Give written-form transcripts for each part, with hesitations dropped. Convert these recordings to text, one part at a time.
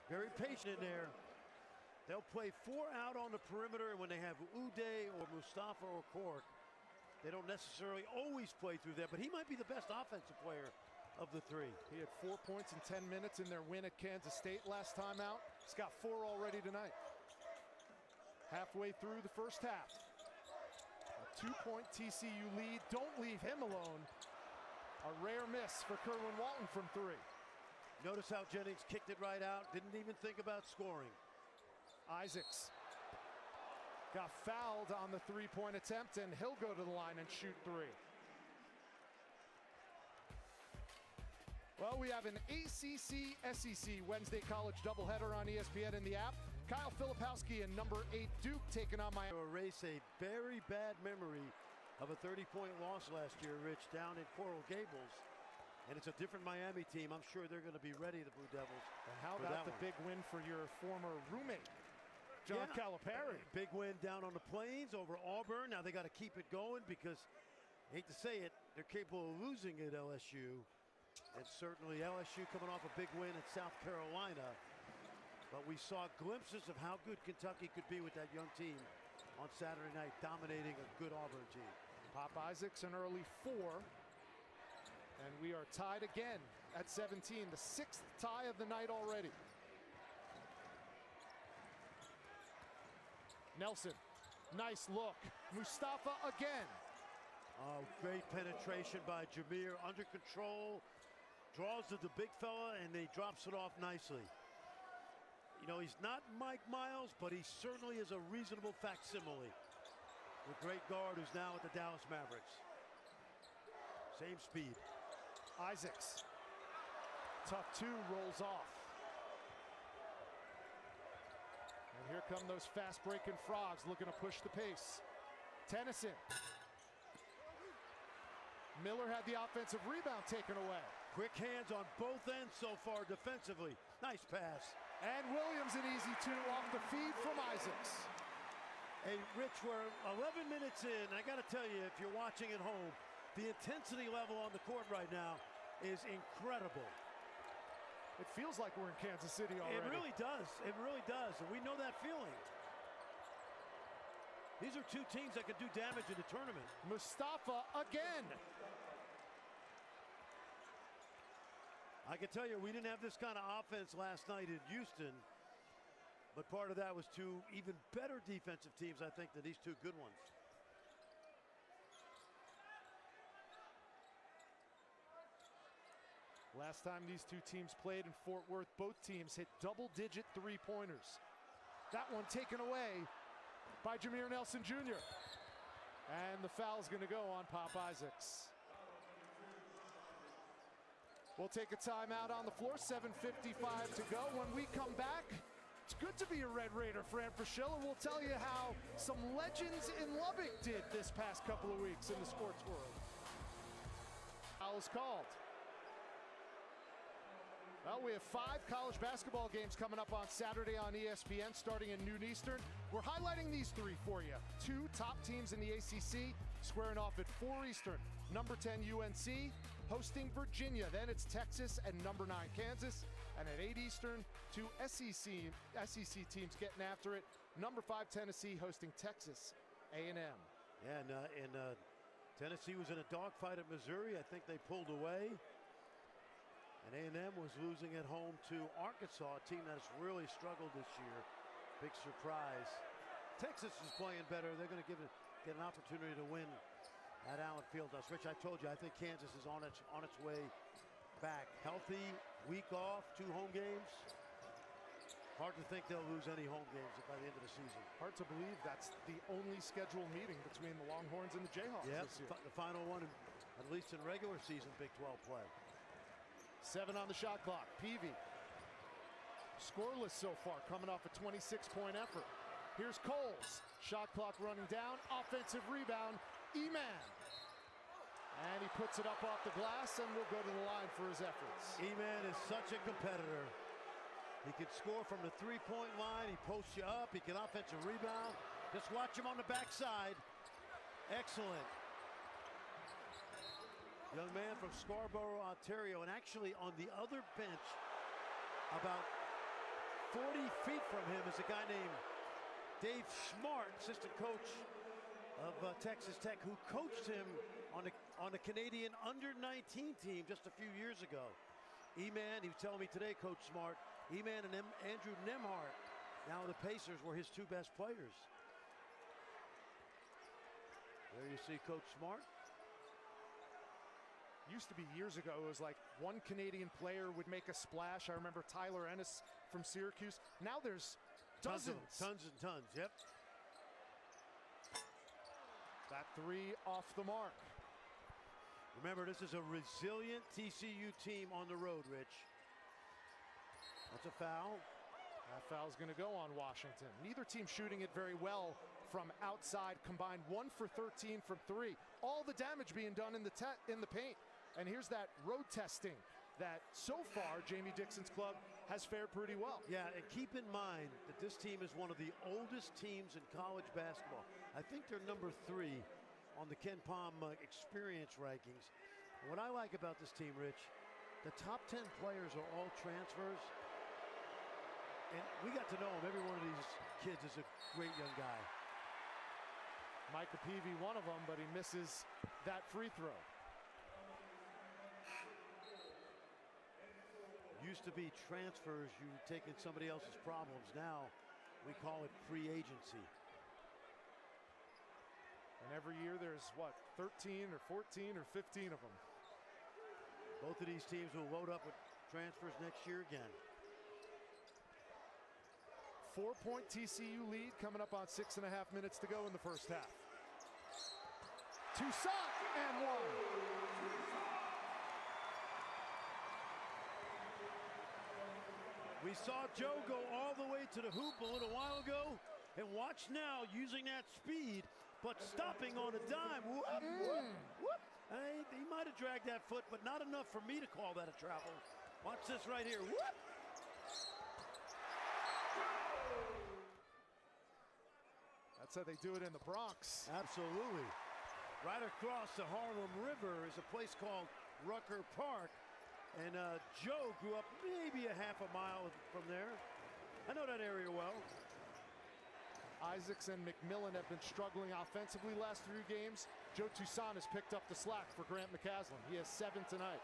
Very patient in there. They'll play 4 out on the perimeter, and when they have Uday or Mustafa or Cork, they don't necessarily always play through there, but he might be the best offensive player of the 3. He had 4 points in 10 minutes in their win at Kansas State last time out. He's got 4 already tonight. Halfway through the first half. A 2-point TCU lead. Don't leave him alone. A rare miss for Kerwin Walton from 3. Notice how Jennings kicked it right out. Didn't even think about scoring. Isaacs got fouled on the 3-point attempt, and he'll go to the line and shoot 3. Well, we have an ACC-SEC Wednesday college doubleheader on ESPN in the app. Kyle Filipowski and number 8 Duke taking on Miami. Erase a very bad memory of a 30-point loss last year, Rich, down in Coral Gables. And it's a different Miami team. I'm sure they're going to be ready, the Blue Devils. And how about the big win for your former roommate, John Calipari? Big win down on the Plains over Auburn. Now they got to keep it going because, I hate to say it, they're capable of losing at LSU. And certainly LSU coming off a big win at South Carolina. But we saw glimpses of how good Kentucky could be with that young team on Saturday night, dominating a good Auburn team. Pop Isaacs an early 4. And we are tied again at 17, the 6th tie of the night already. Nelson, nice look. Mustafa again. Great penetration by Jameer, under control, draws to the big fella, and he drops it off nicely. You know, he's not Mike Miles, but he certainly is a reasonable facsimile. The great guard who's now at the Dallas Mavericks. Same speed. Isaacs, tough 2, rolls off. And here come those fast-breaking frogs looking to push the pace. Tennyson. Miller had the offensive rebound taken away. Quick hands on both ends so far defensively. Nice pass. And Williams an easy 2 off the feed from Isaacs. Hey, Rich, we're 11 minutes in. I got to tell you, if you're watching at home, the intensity level on the court right now is incredible. It feels like we're in Kansas City already. It really does. It really does. And we know that feeling. These are 2 teams that could do damage in the tournament. Mustafa again. I can tell you, we didn't have this kind of offense last night in Houston. But part of that was 2 even better defensive teams, I think, than these 2 good ones. Last time these 2 teams played in Fort Worth, both teams hit double-digit 3-pointers. That one taken away by Jameer Nelson Jr. And the foul's going to go on Pop Isaacs. We'll take a timeout on the floor, 7:55 to go. When we come back, it's good to be a Red Raider, Fran Fraschilla. We'll tell you how some legends in Lubbock did this past couple of weeks in the sports world. Foul is called. Well, we have 5 college basketball games coming up on Saturday on ESPN starting at noon Eastern. We're highlighting these 3 for you. 2 top teams in the ACC squaring off at 4 Eastern. Number 10 UNC hosting Virginia. Then it's Texas and number 9 Kansas. And at 8 Eastern, 2 SEC teams getting after it. Number 5 Tennessee hosting Texas A&M. Yeah, and Tennessee was in a dogfight at Missouri. I think they pulled away. And A&M was losing at home to Arkansas, a team that has really struggled this year. Big surprise. Texas is playing better. They're going to get an opportunity to win at Allen Fieldhouse. Rich, I told you, I think Kansas is on its way back. Healthy, week off, 2 home games. Hard to think they'll lose any home games by the end of the season. Hard to believe that's the only scheduled meeting between the Longhorns and the Jayhawks this year. The final one, at least in regular season Big 12 play. 7 on the shot clock. Peavy scoreless so far, coming off a 26-point effort. Here's Coles. Shot clock running down. Offensive rebound. E-Man. And he puts it up off the glass and will go to the line for his efforts. E-Man is such a competitor. He can score from the 3-point line. He posts you up. He can offensive rebound. Just watch him on the backside. Excellent. Young man from Scarborough, Ontario, and actually on the other bench about 40 feet from him is a guy named Dave Smart, assistant coach of Texas Tech, who coached him on the Canadian under-19 team just a few years ago. E-Man, he was telling me today, Coach Smart, E-Man and Andrew Nembhard, now the Pacers, were his two best players. There you see Coach Smart. Used to be years ago, it was like one Canadian player would make a splash. I remember Tyler Ennis from Syracuse. Now there's dozens. Tons and tons, yep. That three off the mark. Remember, this is a resilient TCU team on the road, Rich. That's a foul. That foul's going to go on Washington. Neither team shooting it very well from outside. Combined 1 for 13 from three. All the damage being done in the paint. And here's that road testing that so far Jamie Dixon's club has fared pretty well. Yeah, and keep in mind that this team is one of the oldest teams in college basketball. I think they're number 3 on the Ken Pom experience rankings. What I like about this team, Rich, the top 10 players are all transfers. And we got to know them. Every one of these kids is a great young guy. Micah Peavy, one of them, but he misses that free throw. Used to be transfers, you taking somebody else's problems. Now we call it free agency. And every year there's, what, 13 or 14 or 15 of them. Both of these teams will load up with transfers next year again. 4-point TCU lead coming up on 6.5 minutes to go in the first half. Toussaint and one. We saw Joe go all the way to the hoop a little while ago, and watch now using that speed, but stopping on a dime. Whoop, whoop, whoop. Hey, he might have dragged that foot, but not enough for me to call that a travel. Watch this right here. Whoop. That's how they do it in the Bronx. Absolutely. Right across the Harlem River is a place called Rucker Park. And Joe grew up maybe a half a mile from there. I know that area well. Isaacs and McMillan have been struggling offensively last 3 games. Joe Toussaint has picked up the slack for Grant McCaslin. He has 7 tonight.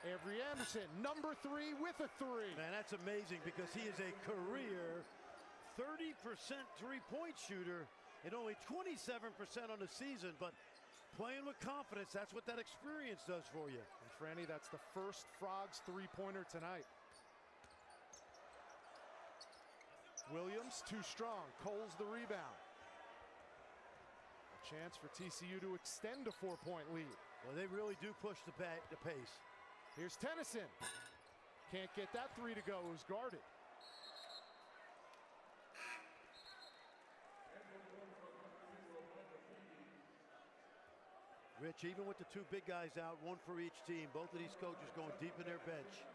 Avery Anderson, number 3 with a 3. Man, that's amazing because he is a career 30% three-point shooter and only 27% on the season, but playing with confidence, that's what that experience does for you. And Franny, that's the first Frogs three-pointer tonight. Williams, too strong. Coles the rebound. A chance for TCU to extend a 4-point lead. Well, they really do push the pace. Here's Tennyson. Can't get that 3 to go. It was guarded. Rich, even with the 2 big guys out, 1 for each team, both of these coaches going deep in their bench.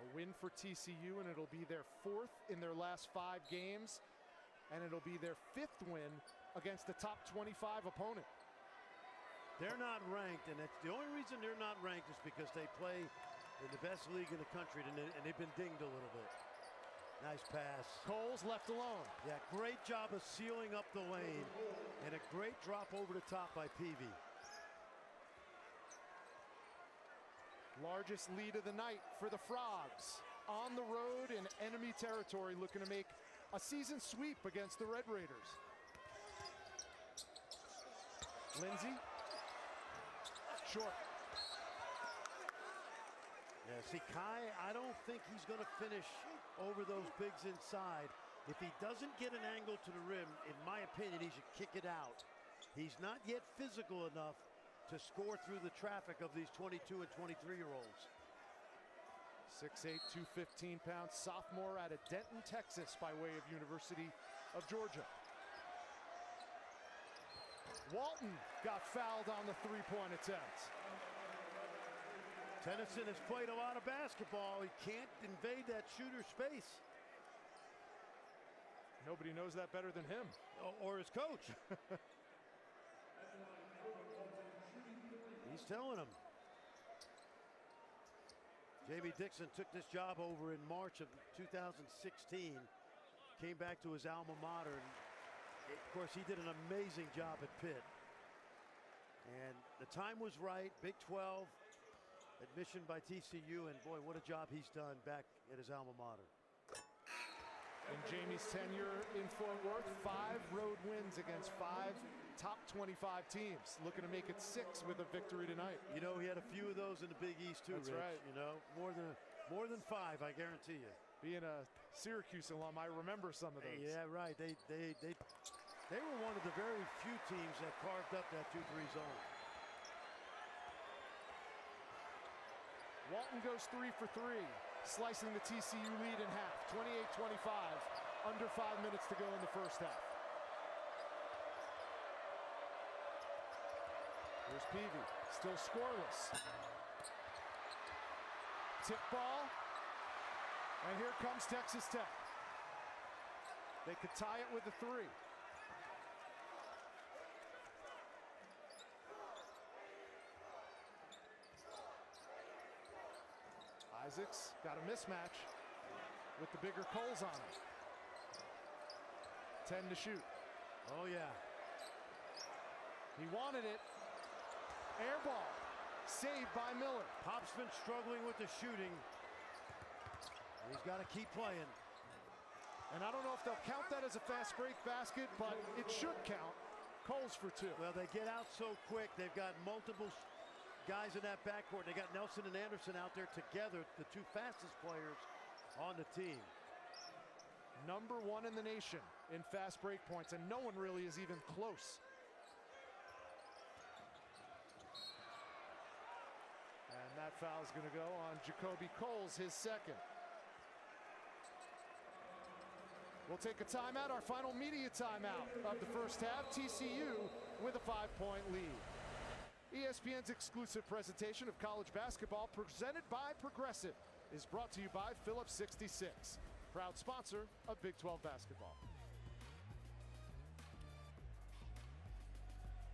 A win for TCU, and it'll be their 4th in their last 5 games, and it'll be their 5th win against the top 25 opponent. They're not ranked, and it's the only reason they're not ranked is because they play in the best league in the country, and they've been dinged a little bit. Nice pass. Coles left alone. Yeah, great job of sealing up the lane, and a great drop over the top by Peavy. Largest lead of the night for the Frogs. On the road in enemy territory, looking to make a season sweep against the Red Raiders. Lindsay. Short. Yeah, see, Kai, I don't think he's going to finish over those bigs inside. If he doesn't get an angle to the rim, in my opinion, he should kick it out. He's not yet physical enough to score through the traffic of these 22 and 23-year-olds. 6'8", 215-pound sophomore out of Denton, Texas, by way of University of Georgia. Walton got fouled on the 3-point attempt. Tennyson has played a lot of basketball. He can't invade that shooter space. Nobody knows that better than him. Or his coach. telling him. Jamie Dixon took this job over in March of 2016. Came back to his alma mater. And of course, he did an amazing job at Pitt. And the time was right. Big 12 admission by TCU. And boy, what a job he's done back at his alma mater. In Jamie's tenure in Fort Worth, 5 road wins against 5 top 25 teams. Looking to make it 6 with a victory tonight. You know, he had a few of those in the Big East too, That's Rich. right. You know, more than 5, I guarantee you. Being a Syracuse alum, I remember some of those. Yeah, right. They were one of the very few teams that carved up that 2-3 zone. Walton goes 3 for 3, slicing the TCU lead in half, 28-25, under 5 minutes to go in the first half. Here's Peavy, still scoreless. Tip ball, and here comes Texas Tech. They could tie it with a 3. Isaacs got a mismatch with the bigger Coles on him. 10 to shoot. Oh yeah. He wanted it. Air ball. Saved by Miller. Pop's been struggling with the shooting. He's got to keep playing. And I don't know if they'll count that as a fast break basket, but it should count. Coles for 2. Well, they get out so quick. They've got multiple guys in that backcourt. They got Nelson and Anderson out there together, the 2 fastest players on the team. Number 1 in the nation in fast break points, and no one really is even close. And that foul is going to go on Jacoby Coles, his 2nd. We'll take a timeout, our final media timeout of the first half. TCU with a 5-point lead. ESPN's exclusive presentation of college basketball, presented by Progressive, is brought to you by Phillips 66, proud sponsor of Big 12 basketball.